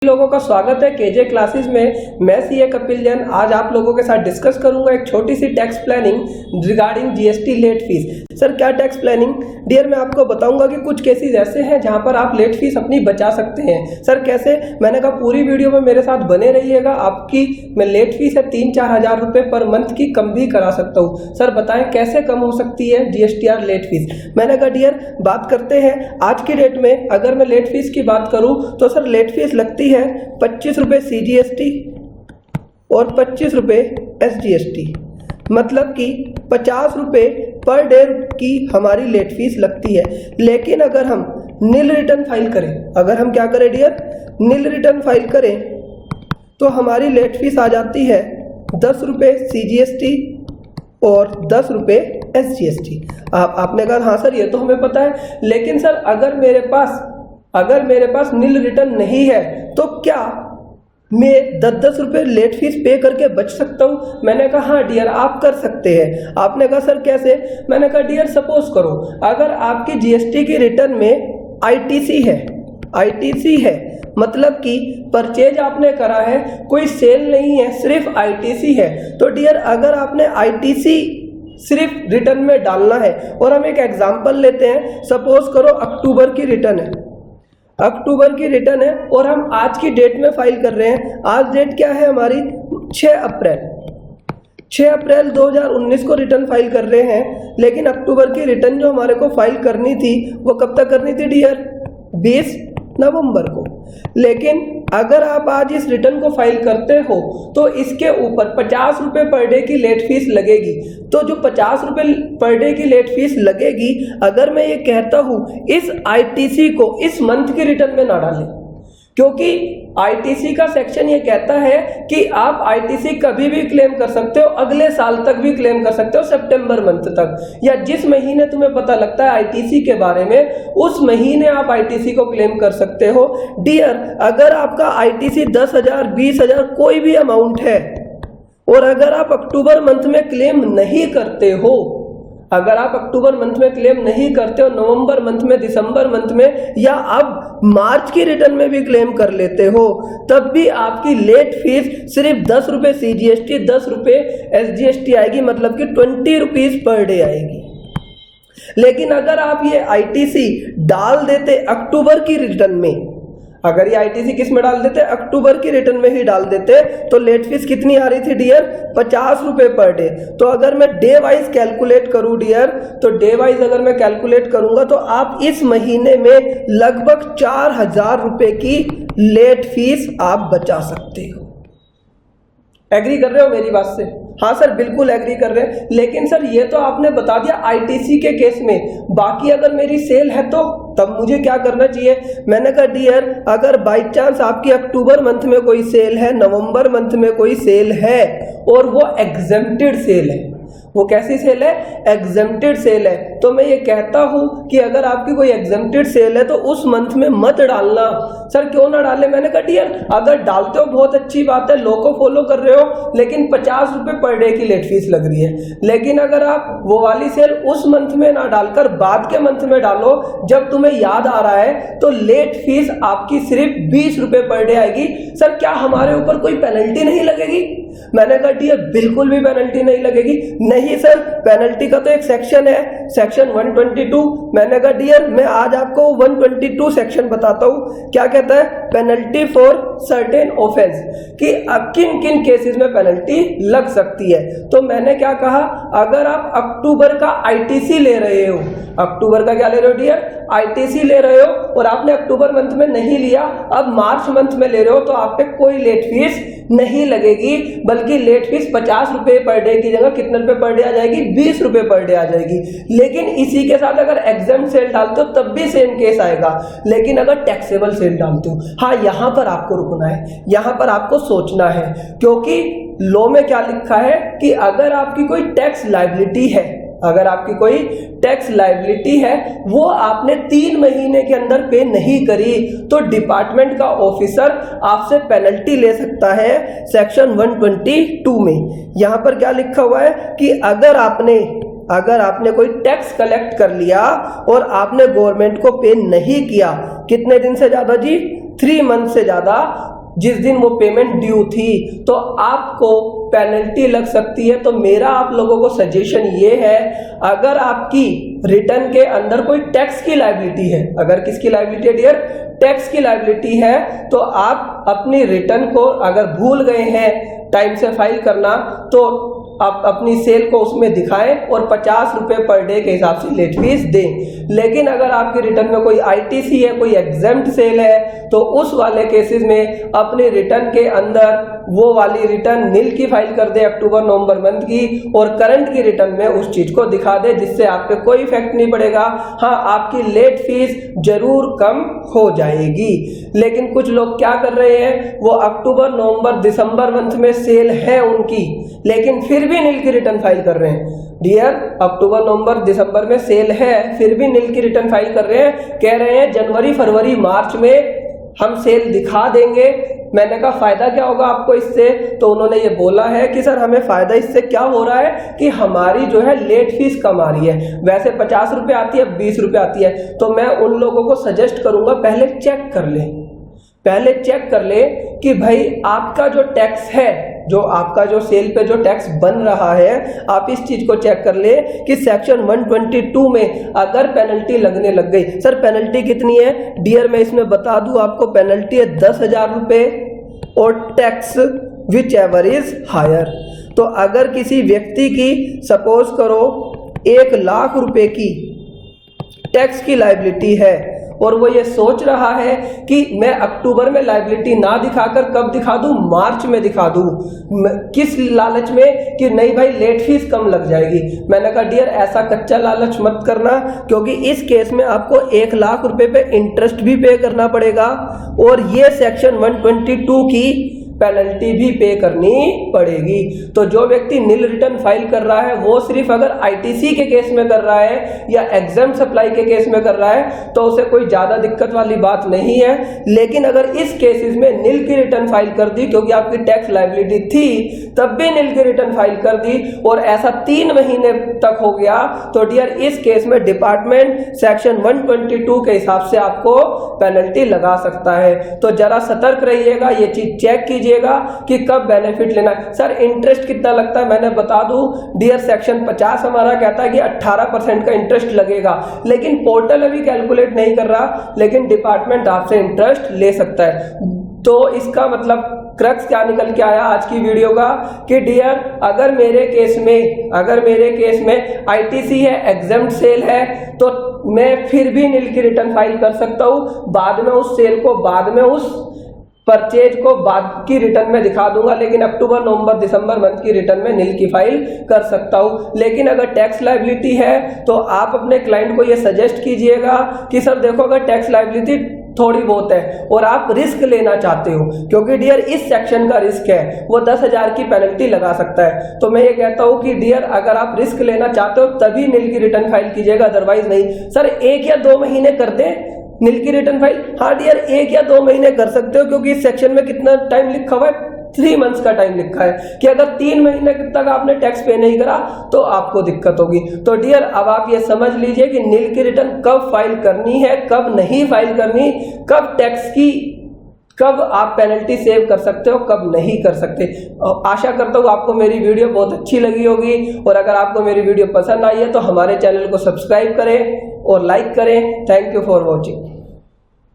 लोगों का स्वागत है केजे क्लासेस में। मैं सीए कपिल जैन आज आप लोगों के साथ डिस्कस करूंगा एक छोटी सी tax planning regarding GST late fees. Sir क्या टैक्स प्लानिंग डियर, मैं आपको बताऊंगा कि कुछ केसेस ऐसे हैं जहां पर आप लेट फीस अपनी बचा सकते हैं। सर कैसे, मैंने कहा पूरी वीडियो में मेरे साथ बने रहिएगा। आपकी मैं लेट फीस है 3-4 हज़ार रुपए पर मंथ की कम भी करा सकता हूँ। सर बताएं कैसे कम हो सकती है जीएसटीआर लेट फीस। मैंने कहा डियर बात करते हैं आज की डेट में। अगर मैं लेट फीस की बात करूँ तो सर लेट फीस लगती है 25 रुपए CGST और 25 रुपए SGST, मतलब कि 50 रुपए पर डे की हमारी लेट फीस लगती है। लेकिन अगर हम नील रिटर्न फाइल करें, अगर हम क्या करें डियर, नील रिटर्न फाइल करें तो हमारी लेट फीस आ जाती है 10 रुपए CGST और 10 रुपए SGST। आपने कहा हाँ सर ये तो हमें पता है, लेकिन सर अगर मेरे पास नील रिटर्न नहीं है तो क्या मैं 10-10 रुपए लेट फीस पे करके बच सकता हूँ? मैंने कहा हाँ डियर आप कर सकते हैं। आपने कहा सर कैसे? मैंने कहा डियर सपोज करो अगर आपकी जीएसटी की रिटर्न में आईटीसी है, मतलब कि परचेज आपने करा है, कोई सेल नहीं है, सिर्फ आईटीसी है, तो डियर अगर आपने आईटीसी सिर्फ रिटर्न में डालना है, और हम एक एग्जांपल लेते हैं, सपोज करो अक्टूबर की रिटर्न है और हम आज की डेट में फाइल कर रहे हैं। आज डेट क्या है हमारी 6 अप्रैल 2019 को रिटर्न फाइल कर रहे हैं। लेकिन अक्टूबर की रिटर्न जो हमारे को फाइल करनी थी वो कब तक करनी थी डियर? 20 नवंबर को। लेकिन अगर आप आज इस रिटर्न को फाइल करते हो तो इसके ऊपर 50 रुपए पर डे की लेट फीस लगेगी। तो जो 50 रुपए पर डे की लेट फीस लगेगी, अगर मैं ये कहता हूं इस आईटीसी को इस मंथ की रिटर्न में ना डालें, क्योंकि आईटीसी का सेक्शन ये कहता है कि आप आईटीसी कभी भी क्लेम कर सकते हो, अगले साल तक भी क्लेम कर सकते हो, सितंबर मंथ तक, या जिस महीने तुम्हें पता लगता है आईटीसी के बारे में उस महीने आप आईटीसी को क्लेम कर सकते हो। डियर अगर आपका आईटीसी 10,000 20,000 कोई भी अमाउंट है और अगर आप अक्टूबर मंथ में क्लेम नहीं करते हो, अगर आप अक्टूबर मंथ में क्लेम नहीं करते हो, नवंबर मंथ में, दिसंबर मंथ में, या अब मार्च की रिटर्न में भी क्लेम कर लेते हो, तब भी आपकी लेट फीस सिर्फ 10 रुपए CGST 10 रुपए SGST आएगी, मतलब कि 20 रुपीज पर डे आएगी। लेकिन अगर आप ये आईटीसी डाल देते अक्टूबर की रिटर्न में, अगर ये आईटीसी किस में डाल देते? अक्टूबर की रिटर्न में ही डाल देते, तो लेट फीस कितनी आ रही थी डियर? 50 रुपए पर डे। तो अगर मैं डे वाइज कैलकुलेट करूं डियर, तो डे वाइज अगर मैं कैलकुलेट करूंगा तो आप इस महीने में लगभग 4,000 रुपए की लेट फीस आप बचा सकते हो। एग्री कर रहे हो मेरी बात से? हाँ सर बिल्कुल एग्री कर रहे हैं। लेकिन सर ये तो आपने बता दिया आईटीसी के केस में, बाकी अगर मेरी सेल है तो तब मुझे क्या करना चाहिए? मैंने कहा डियर अगर बाई चांस आपकी अक्टूबर मंथ में कोई सेल है, नवंबर मंथ में कोई सेल है और वो एग्जेम्प्टेड सेल है, वो कैसी सेल है? एग्जेम्प्टेड सेल है, तो मैं ये कहता हूं कि अगर आपकी कोई एग्जेम्प्टेड सेल है तो उस मंथ में मत डालना। सर क्यों ना डाले? मैंने कहा डियर अगर डालते हो बहुत अच्छी बात है, लो को फॉलो कर रहे हो, लेकिन 50 रुपए पर डे की लेट फीस लग रही है। लेकिन अगर आप वो वाली सेल उस मंथ में ना डालकर बाद के मंथ में डालो जब तुम्हें याद आ रहा है, तो लेट फीस आपकी सिर्फ 20 रुपए पर डे आएगी। सर क्या हमारे ऊपर कोई पेनल्टी नहीं लगेगी? मैंने कहा डियर बिल्कुल भी पेनल्टी नहीं लगेगी। नहीं सर, पेनल्टी का तो एक सेक्शन है, सेक्शन 122। मैंने कहा डियर मैं आज आपको 122 सेक्शन बताता हूं, क्या कहता है? पेनल्टी फॉर सर्टेन ऑफेंस, कि किन किन केसेस में पेनल्टी लग सकती है। तो मैंने क्या कहा, अगर आप अक्टूबर का आईटीसी ले रहे हो, अक्टूबर का क्या ले रहे हो डियर? आईटीसी ले रहे हो, और आपने अक्टूबर मंथ में नहीं लिया, अब मार्च मंथ में ले रहे हो, तो आप पे कोई लेट फीस नहीं लगेगी, बल्कि लेट फीस 50 रुपए पर डे की जगह कितने रुपए पर डे आ जाएगी? 20 रुपए पर डे आ जाएगी। लेकिन इसी के साथ अगर एग्जाम सेल डालते हो तब भी सेम केस आएगा। लेकिन अगर टैक्सेबल सेल डालते हो, हाँ यहां पर आपको रुकना है, यहां पर आपको सोचना है, क्योंकि लॉ में क्या लिखा है कि अगर आपकी कोई टैक्स लायबिलिटी है, अगर आपकी कोई टैक्स लायबिलिटी है, वो आपने 3 महीने के अंदर पे नहीं करी, तो डिपार्टमेंट का ऑफिसर आपसे पेनल्टी ले सकता है सेक्शन 122 में। यहां पर क्या लिखा हुआ है कि अगर आपने कोई टैक्स कलेक्ट कर लिया और आपने गवर्नमेंट को पे नहीं किया, कितने दिन से ज्यादा जी? 3 मंथ से ज्यादा, जिस दिन वो पेमेंट ड्यू थी तो आपको पेनल्टी लग सकती है। तो मेरा आप लोगों को सजेशन ये है, अगर आपकी रिटर्न के अंदर कोई टैक्स की लायबिलिटी है, अगर किसकी लायबिलिटी है डियर, टैक्स की लायबिलिटी है, तो आप अपनी रिटर्न को अगर भूल गए हैं टाइम से फाइल करना तो आप अपनी सेल को उसमें दिखाएं और 50 रुपये पर डे के हिसाब से लेट फीस दें। लेकिन अगर आपके रिटर्न में कोई आईटीसी है, कोई एग्जेम्प्ट सेल है, तो उस वाले केसेस में अपने रिटर्न के अंदर वो वाली रिटर्न नील की फाइल कर दे अक्टूबर नवंबर मंथ की, और करंट की रिटर्न में उस चीज को दिखा दे, जिससे आप पे कोई इफेक्ट नहीं पड़ेगा। हाँ, आपकी लेट फीस जरूर कम हो जाएगी। लेकिन कुछ लोग क्या कर रहे हैं, वो अक्टूबर नवंबर दिसंबर मंथ में सेल है उनकी, लेकिन फिर भी नील की रिटर्न फाइल कर रहे हैं। डियर, अक्टूबर नवंबर दिसंबर में सेल है, फिर भी नील की रिटर्न फाइल कर रहे हैं, कह रहे हैं जनवरी फरवरी मार्च में हम सेल दिखा देंगे। मैंने कहा फायदा क्या होगा आपको इससे, तो उन्होंने ये बोला है कि सर हमें फायदा इससे क्या हो रहा है कि हमारी जो है लेट फीस कम आ रही है। वैसे 50 रुपये आती है, 20 रुपये आती है। तो मैं उन लोगों को सजेस्ट करूंगा पहले चेक कर ले, पहले चेक कर ले कि भाई आपका जो टैक्स है, जो आपका जो सेल पे जो टैक्स बन रहा है, आप इस चीज को चेक कर ले कि सेक्शन 122 में अगर पेनल्टी लगने लग गई। सर पेनल्टी कितनी है डियर, मैं इसमें बता दूं आपको, पेनल्टी है 10,000 रुपये और tax whichever is higher. तो अगर किसी व्यक्ति की सपोज करो 1 लाख रुपए की टैक्स की लायबिलिटी है और वो ये सोच रहा है कि मैं अक्टूबर में लायबिलिटी ना दिखाकर कब दिखा दूं, मार्च में दिखा दूं, किस लालच में कि नहीं भाई लेट फीस कम लग जाएगी। मैंने कहा डियर ऐसा कच्चा लालच मत करना, क्योंकि इस केस में आपको 1 लाख रुपए पे इंटरेस्ट भी पे करना पड़ेगा और ये सेक्शन 122 की पेनल्टी भी पे करनी पड़ेगी। तो जो व्यक्ति नील रिटर्न फाइल कर रहा है वो सिर्फ अगर आईटीसी के केस में कर रहा है या एग्जाम सप्लाई के केस में कर रहा है तो उसे कोई ज्यादा दिक्कत वाली बात नहीं है। लेकिन अगर इस केसेस में नील की रिटर्न फाइल कर दी, क्योंकि आपकी टैक्स लायबिलिटी थी तब भी नील की रिटर्न फाइल कर दी और ऐसा 3 महीने तक हो गया, तो डियर इस केस में डिपार्टमेंट सेक्शन 122 के हिसाब से आपको पेनल्टी लगा सकता है। तो जरा सतर्क रहिएगा, ये चीज चेक कीजिए कि कब बेनिफिट लेना है। सर इंटरेस्ट कितना लगता है मैंने बता दूं डियर, सेक्शन 50 हमारा कहता है कि 18% का इंटरेस्ट लगेगा, लेकिन पोर्टल अभी कैलकुलेट नहीं कर रहा, लेकिन डिपार्टमेंट आपसे इंटरेस्ट ले सकता है। तो इसका मतलब क्रक्स क्या निकल के आया आज की वीडियो का कि डियर अगर मेरे केस में आईटीसी है, एग्जेम्प्ट सेल है, तो मैं फिर भी नील की रिटर्न फाइल कर सकता हूं। बाद में उस सेल को, बाद में उस परचेज को बाद की रिटर्न में दिखा दूंगा, लेकिन अक्टूबर नवंबर दिसंबर मंथ की रिटर्न में नील की फाइल कर सकता हूं। लेकिन अगर टैक्स लायबिलिटी है तो आप अपने क्लाइंट को ये सजेस्ट कीजिएगा कि सर देखो अगर टैक्स लायबिलिटी थोड़ी बहुत है और आप रिस्क लेना चाहते हो, क्योंकि डियर इस सेक्शन का रिस्क है, वो 10,000 की पेनल्टी लगा सकता है। तो मैं ये कहता हूं कि डियर अगर आप रिस्क लेना चाहते हो तभी नील की रिटर्न फाइल कीजिएगा, अदरवाइज नहीं। सर 1 या 2 महीने कर दें नील की रिटर्न फाइल, हाँ डियर 1 या 2 महीने कर सकते हो, क्योंकि इस सेक्शन में कितना टाइम लिखा हुआ है, 3 मंथ्स का टाइम लिखा है कि अगर 3 महीने तक आपने टैक्स पे नहीं करा तो आपको दिक्कत होगी। तो डियर अब आप ये समझ लीजिए कि नील की रिटर्न कब फाइल करनी है, कब नहीं फाइल करनी, कब टैक्स की, कब आप पेनल्टी सेव कर सकते हो, कब नहीं कर सकते। आशा करता हूँ आपको मेरी वीडियो बहुत अच्छी लगी होगी, और अगर आपको मेरी वीडियो पसंद आई है तो हमारे चैनल को सब्सक्राइब करें और लाइक करें। Thank you for watching.